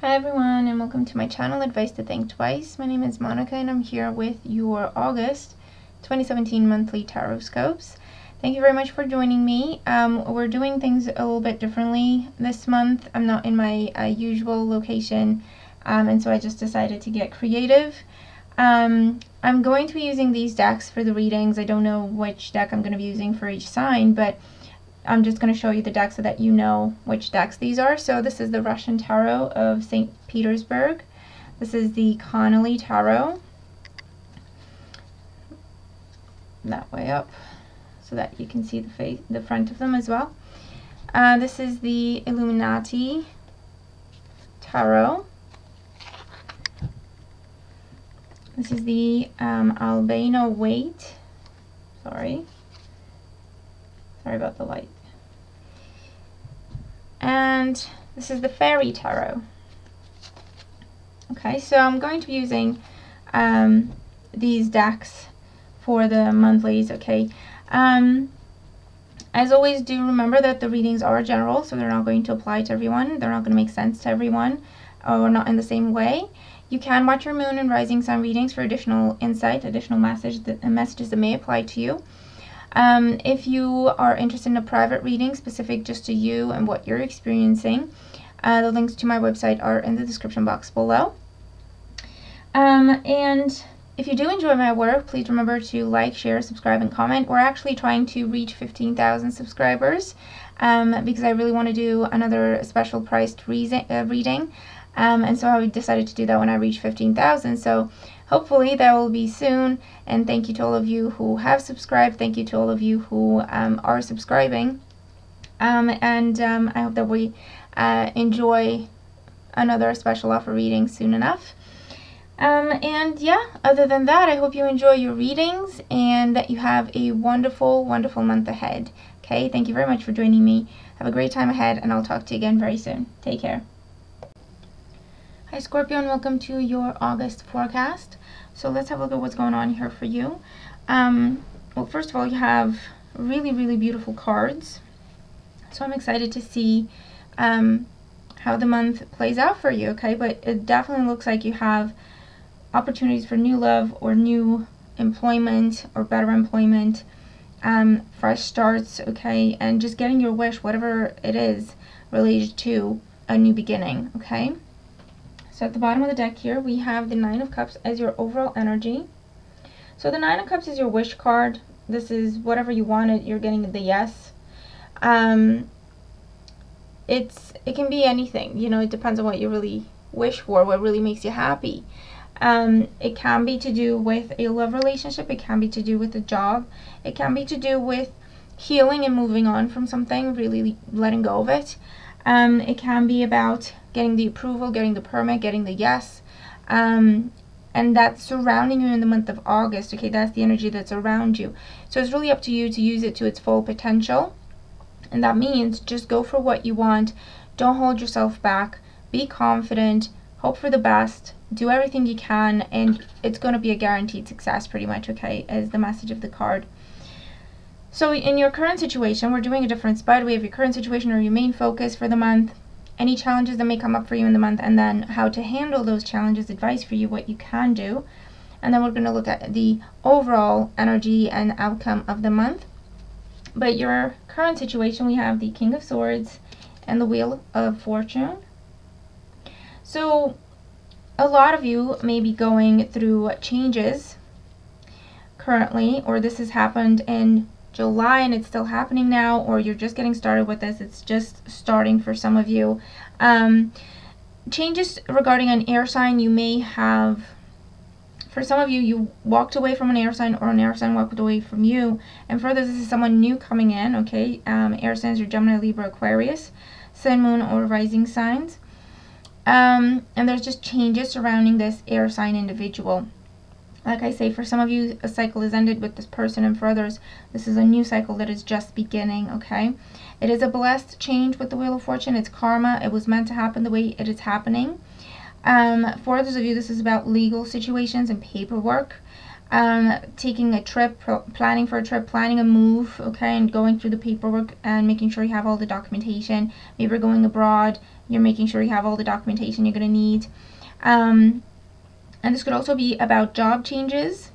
Hi everyone, and welcome to my channel, Advice to Think Twice. My name is Monica and I'm here with your August 2017 monthly tarot scopes. Thank you very much for joining me. We're doing things a little bit differently this month. I'm not in my usual location, and so I just decided to get creative. I'm going to be using these decks for the readings. I don't know which deck I'm going to be using for each sign, but I'm just going to show you the decks so that you know which decks these are. So this is the Russian Tarot of St. Petersburg. This is the Connolly Tarot. That way up so that you can see the front of them as well. This is the Illuminati Tarot. This is the Albino Weight. Sorry about the light. And this is the Fairy Tarot. Okay, so I'm going to be using these decks for the monthlies, okay? As always, do remember that the readings are general, so they're not going to apply to everyone. They're not going to make sense to everyone, or not in the same way. You can watch your moon and rising sun readings for additional insight, additional messages that may apply to you. If you are interested in a private reading specific just to you and what you're experiencing, the links to my website are in the description box below. And if you do enjoy my work, please remember to like, share, subscribe, and comment. We're actually trying to reach 15,000 subscribers because I really want to do another special priced reading. And so I decided to do that when I reach 15,000. So hopefully that will be soon. And thank you to all of you who have subscribed. Thank you to all of you who are subscribing. I hope that we enjoy another special offer reading soon enough. And yeah, other than that, I hope you enjoy your readings and that you have a wonderful, wonderful month ahead. Okay, thank you very much for joining me. Have a great time ahead, and I'll talk to you again very soon. Take care. Hi Scorpio, and welcome to your August forecast. So let's have a look at what's going on here for you. Well, first of all, you have really, really beautiful cards. So I'm excited to see how the month plays out for you, okay? But it definitely looks like you have opportunities for new love or new employment or better employment, fresh starts, okay? And just getting your wish, whatever it is, related to a new beginning, okay? So at the bottom of the deck here, we have the Nine of Cups as your overall energy. So the Nine of Cups is your wish card. This is whatever you wanted, you're getting the yes. It can be anything, you know, it depends on what you really wish for, what really makes you happy. It can be to do with a love relationship, it can be to do with a job, it can be to do with healing and moving on from something, really letting go of it. It can be about getting the approval, getting the permit, getting the yes, and that's surrounding you in the month of August, okay? That's the energy that's around you. So it's really up to you to use it to its full potential, and that means just go for what you want. Don't hold yourself back. Be confident, hope for the best, do everything you can, and it's going to be a guaranteed success pretty much, okay, is the message of the card. So in your current situation, we're doing a different spot. We have your current situation or your main focus for the month, any challenges that may come up for you in the month, and then how to handle those challenges, advice for you, what you can do. And then we're going to look at the overall energy and outcome of the month. But your current situation, we have the King of Swords and the Wheel of Fortune. So a lot of you may be going through changes currently, or this has happened in July and it's still happening now, or you're just getting started with this. It's just starting for some of you. Changes regarding an air sign. You may have, for some of you, you walked away from an air sign, or an air sign walked away from you, and further, this is someone new coming in, okay? Air signs are Gemini, Libra, Aquarius, Sun, Moon, or rising signs. And there's just changes surrounding this air sign individual. Like I say, for some of you, a cycle has ended with this person, and for others, this is a new cycle that is just beginning, okay? It is a blessed change with the Wheel of Fortune. It's karma. It was meant to happen the way it is happening. For others of you, this is about legal situations and paperwork. Taking a trip, planning for a trip, planning a move, okay, and going through the paperwork and making sure you have all the documentation. Maybe you're going abroad, You're making sure you have all the documentation you're going to need. And this could also be about job changes.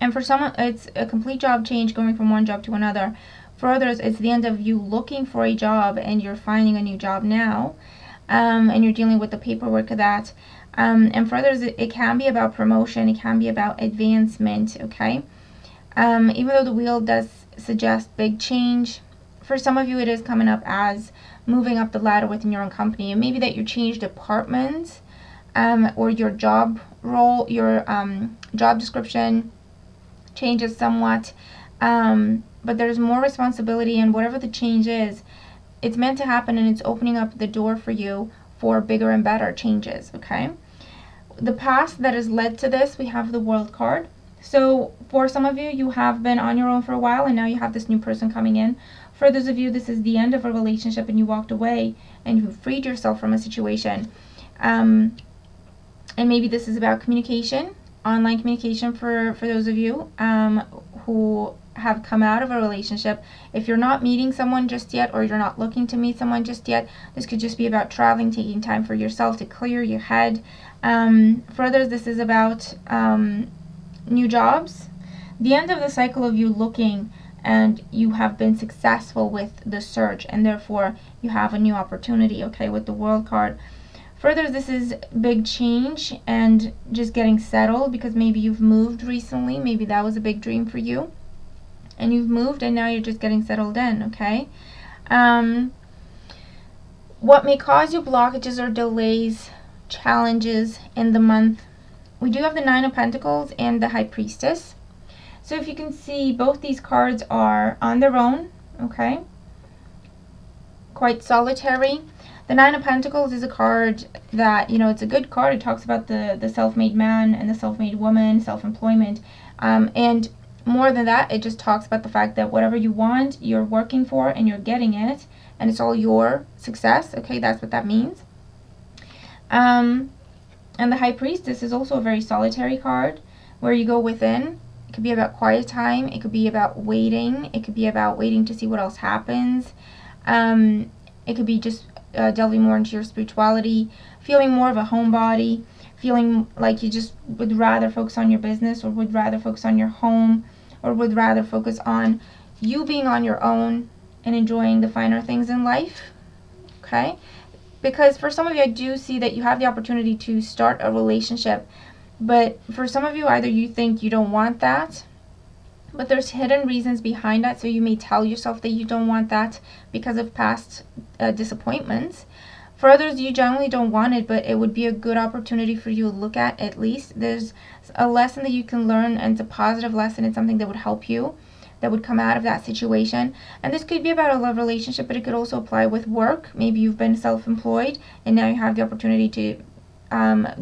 And for some, it's a complete job change, going from one job to another. For others, it's the end of you looking for a job and you're finding a new job now. And you're dealing with the paperwork of that. And for others, it can be about promotion. It can be about advancement, okay? Even though the wheel does suggest big change, for some of you it is coming up as moving up the ladder within your own company. And maybe that you changed departments, or your job role, your job description changes somewhat. But there's more responsibility, and whatever the change is, it's meant to happen, and it's opening up the door for you for bigger and better changes, okay? The past that has led to this, we have the World card. So for some of you, you have been on your own for a while, and now you have this new person coming in. For those of you, this is the end of a relationship, and you walked away, and you freed yourself from a situation. And maybe this is about communication, online communication for those of you who have come out of a relationship. If you're not meeting someone just yet, or you're not looking to meet someone just yet, this could just be about traveling, taking time for yourself to clear your head. For others, this is about new jobs, the end of the cycle of you looking, and you have been successful with the search, and therefore you have a new opportunity, okay, with the World card. Further, this is big change and just getting settled, because maybe you've moved recently. Maybe that was a big dream for you, and you've moved, and now you're just getting settled in, okay? What may cause you blockages or delays, challenges in the month? We do have the Nine of Pentacles and the High Priestess. So if you can see, both these cards are on their own, okay? Quite solitary. The Nine of Pentacles is a card that, you know, it's a good card. It talks about the self-made man and the self-made woman, self-employment. And more than that, it just talks about the fact that whatever you want, you're working for and you're getting it. And it's all your success. Okay, that's what that means. And the High Priestess is also a very solitary card, where you go within. It could be about quiet time. It could be about waiting. It could be about waiting to see what else happens. It could be just delving more into your spirituality, feeling more of a homebody, feeling like you just would rather focus on your business, or would rather focus on your home, or would rather focus on you being on your own and enjoying the finer things in life, okay? Because for some of you, I do see that you have the opportunity to start a relationship, but for some of you, either you think you don't want that, but there's hidden reasons behind that. So you may tell yourself that you don't want that because of past disappointments. For others, you generally don't want it, but it would be a good opportunity for you to look at least. There's a lesson that you can learn, and it's a positive lesson. It's something that would help you, that would come out of that situation. And this could be about a love relationship, but it could also apply with work. Maybe you've been self-employed, and now you have the opportunity to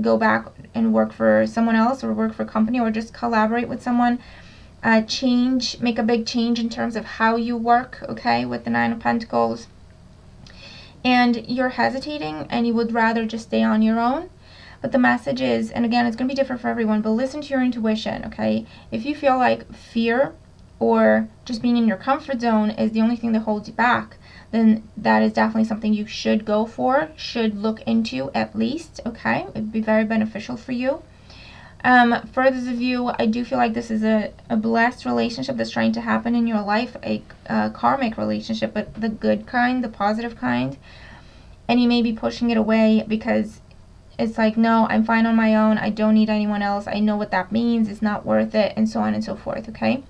go back and work for someone else, or work for a company, or just collaborate with someone. Make a big change in terms of how you work, okay, with the Nine of Pentacles. And you're hesitating, and you would rather just stay on your own. But the message is, and again, it's going to be different for everyone, but listen to your intuition, okay? If you feel like fear or just being in your comfort zone is the only thing that holds you back, then that is definitely something you should go for, should look into at least, okay? It would be very beneficial for you. For those of you, I do feel like this is a blessed relationship that's trying to happen in your life, a karmic relationship, but the good kind, the positive kind. And you may be pushing it away because it's like, no, I'm fine on my own. I don't need anyone else. I know what that means. It's not worth it, and so on and so forth, okay?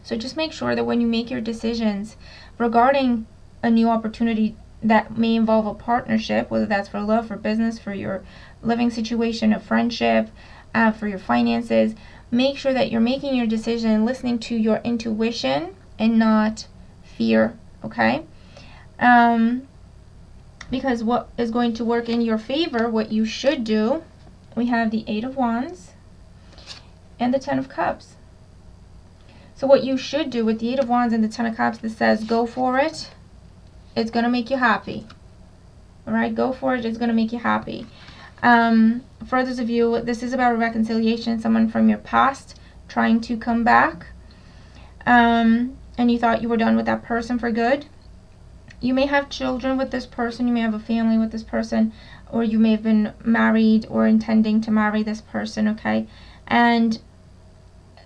So just make sure that when you make your decisions regarding a new opportunity that may involve a partnership, whether that's for love, for business, for your living situation, a friendship, for your finances, make sure that you're making your decision listening to your intuition and not fear, okay? Because what is going to work in your favor, what you should do, we have the Eight of Wands and the Ten of Cups. So what you should do with the Eight of Wands and the Ten of Cups that says go for it, it's going to make you happy. All right, go for it, it's going to make you happy. For those of you, this is about a reconciliation, someone from your past trying to come back, and you thought you were done with that person for good. You may have children with this person, you may have a family with this person, or you may have been married or intending to marry this person, okay? And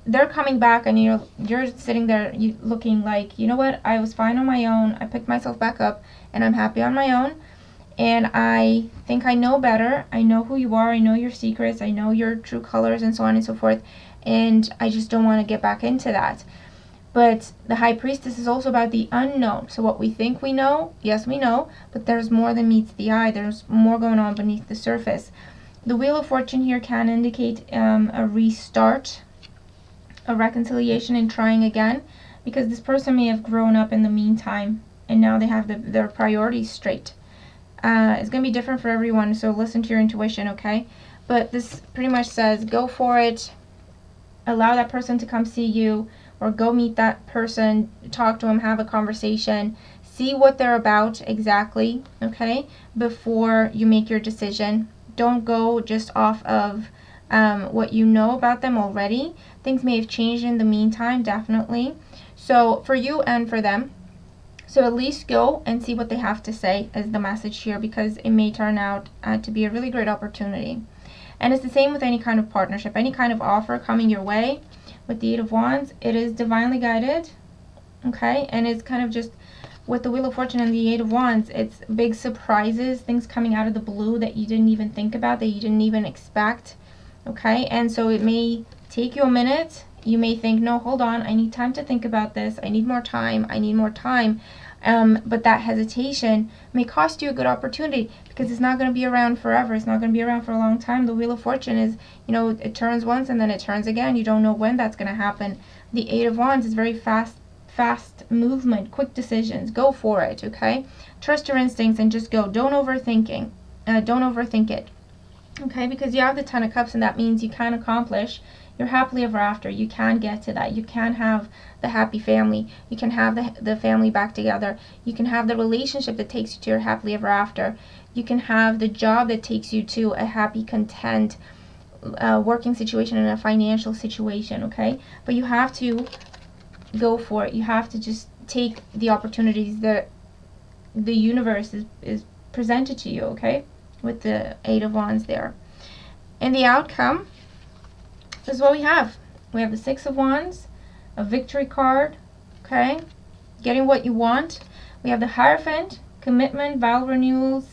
they're coming back, and you're sitting there looking like, you know what, I was fine on my own, I picked myself back up, and I'm happy on my own, and I think I know better, I know who you are, I know your secrets, I know your true colors, and so on and so forth, and I just don't want to get back into that. But the High Priestess is also about the unknown. So what we think we know, yes, we know, but there's more than meets the eye. There's more going on beneath the surface. The Wheel of Fortune here can indicate a restart, a reconciliation, and trying again, because this person may have grown up in the meantime, and now they have their priorities straight. It's going to be different for everyone, so listen to your intuition, okay? But this pretty much says, go for it, allow that person to come see you, or go meet that person, talk to them, have a conversation, see what they're about exactly, okay, before you make your decision. Don't go just off of what you know about them already. Things may have changed in the meantime, definitely. So for you and for them. So at least go and see what they have to say as the message here, because it may turn out to be a really great opportunity. And it's the same with any kind of partnership, any kind of offer coming your way. With the Eight of Wands, it is divinely guided, okay? And it's kind of just, with the Wheel of Fortune and the Eight of Wands, it's big surprises, things coming out of the blue that you didn't even think about, that you didn't even expect, okay? And so it may take you a minute. You may think, no, hold on, I need time to think about this. I need more time. I need more time. But that hesitation may cost you a good opportunity, because it's not going to be around forever. It's not going to be around for a long time. The Wheel of Fortune is, you know, it turns once and then it turns again. You don't know when that's going to happen. The Eight of Wands is very fast movement, quick decisions. Go for it, okay? Trust your instincts and just go. Don't overthink it, okay? Because you have the Ten of Cups, and that means you can accomplish your happily ever after. You can get to that. You can have the happy family. You can have the family back together. You can have the relationship that takes you to your happily ever after. You can have the job that takes you to a happy, content working situation and a financial situation, okay? But you have to go for it. You have to just take the opportunities that the universe is presented to you, okay? With the Eight of Wands there. And the outcome, this is what we have. We have the Six of Wands, a victory card, okay? Getting what you want. We have the Hierophant, commitment, vow renewals,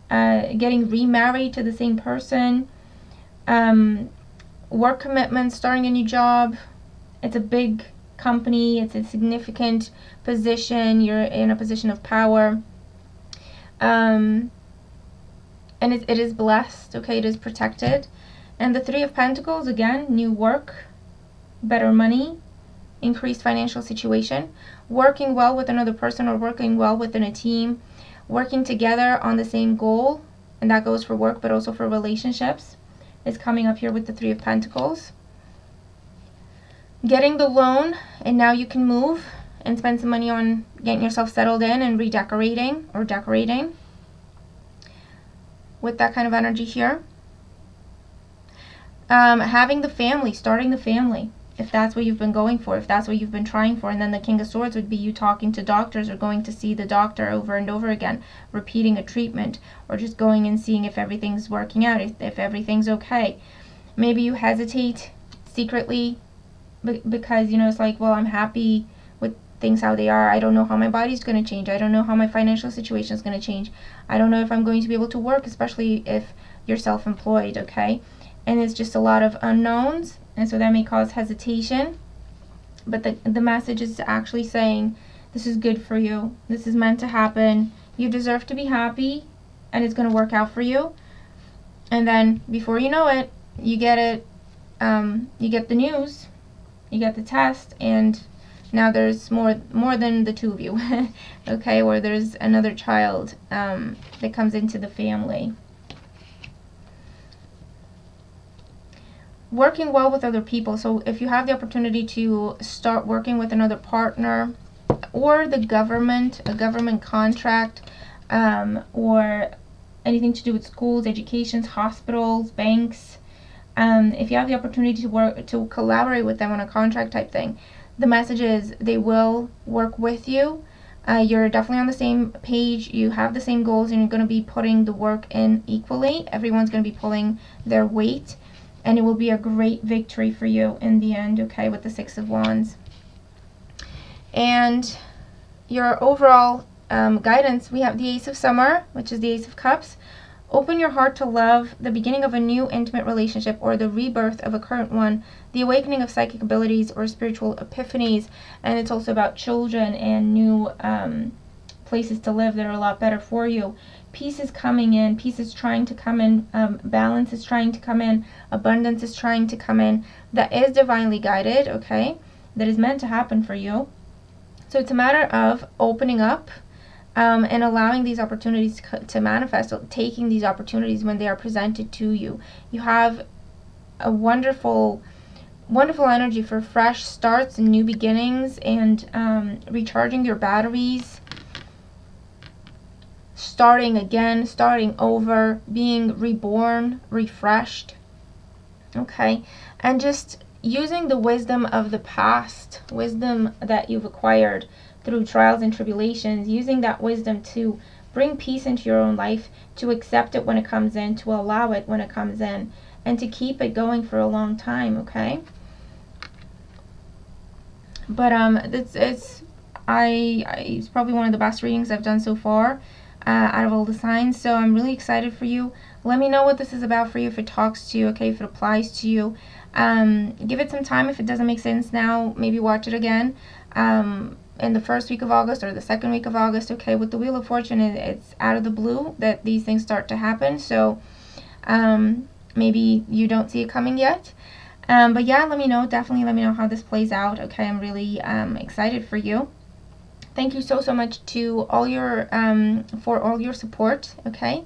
getting remarried to the same person, work commitment, starting a new job. It's a big company. It's a significant position. You're in a position of power. And it is blessed, okay? It is protected. And the Three of Pentacles, again, new work, better money, increased financial situation, working well with another person or working well within a team, working together on the same goal, and that goes for work but also for relationships, is coming up here with the Three of Pentacles. Getting the loan, and now you can move and spend some money on getting yourself settled in and redecorating or decorating with that kind of energy here. Having the family, starting the family, if that's what you've been going for, if that's what you've been trying for. And then the King of Swords would be you talking to doctors or going to see the doctor over and over again, repeating a treatment, or just going and seeing if everything's working out, if everything's okay. Maybe you hesitate secretly because, you know, it's like, well, I'm happy with things how they are. I don't know how my body's going to change. I don't know how my financial situation is going to change. I don't know if I'm going to be able to work, especially if you're self-employed, okay? And it's just a lot of unknowns, and so that may cause hesitation. But the message is actually saying, this is good for you. This is meant to happen. You deserve to be happy, and it's going to work out for you. And then, before you know it, you get it. You get the news. You get the test, and now there's more than the two of you, okay? Or there's another child that comes into the family. Working well with other people. So if you have the opportunity to start working with another partner, or the government, a government contract, or anything to do with schools, educations, hospitals, banks, if you have the opportunity to collaborate with them on a contract type thing, the message is they will work with you, You're definitely on the same page, you have the same goals, and you're going to be putting the work in equally. Everyone's going to be pulling their weight, and it will be a great victory for you in the end, okay, with the Six of Wands. And your overall guidance, we have the Ace of Summer, which is the Ace of Cups. Open your heart to love, the beginning of a new intimate relationship, or the rebirth of a current one, the awakening of psychic abilities or spiritual epiphanies. And it's also about children and new places to live that are a lot better for you. Peace is coming in, peace is trying to come in, balance is trying to come in, abundance is trying to come in. That is divinely guided, okay? That is meant to happen for you. So it's a matter of opening up and allowing these opportunities to manifest, taking these opportunities when they are presented to you. You have a wonderful, wonderful energy for fresh starts and new beginnings, and recharging your batteries, starting again, starting over, being reborn, refreshed, okay? And just using the wisdom of the past, wisdom that you've acquired through trials and tribulations, using that wisdom to bring peace into your own life, to accept it when it comes in, to allow it when it comes in, and to keep it going for a long time, okay? But it's probably one of the best readings I've done so far out of all the signs, so I'm really excited for you. Let me know what this is about for you, if it talks to you, okay, if it applies to you. Give it some time. If it doesn't make sense now, maybe watch it again in the first week of August or the second week of August, okay? With the Wheel of Fortune, it's out of the blue that these things start to happen, so maybe you don't see it coming yet. But yeah, let me know. Definitely let me know how this plays out, okay? I'm really excited for you. Thank you so much to all your for all your support, okay?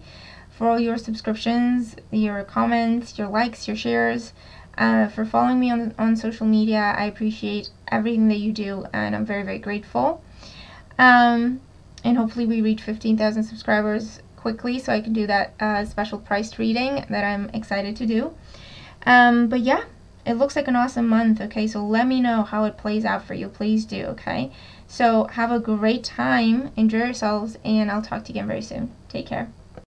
For all your subscriptions, your comments, your likes, your shares, for following me on social media. I appreciate everything that you do, and I'm very, very grateful. And hopefully we reach 15,000 subscribers quickly, so I can do that special priced reading that I'm excited to do. But yeah, it looks like an awesome month, okay? So let me know how it plays out for you. Please do, okay? So have a great time, enjoy yourselves, and I'll talk to you again very soon. Take care.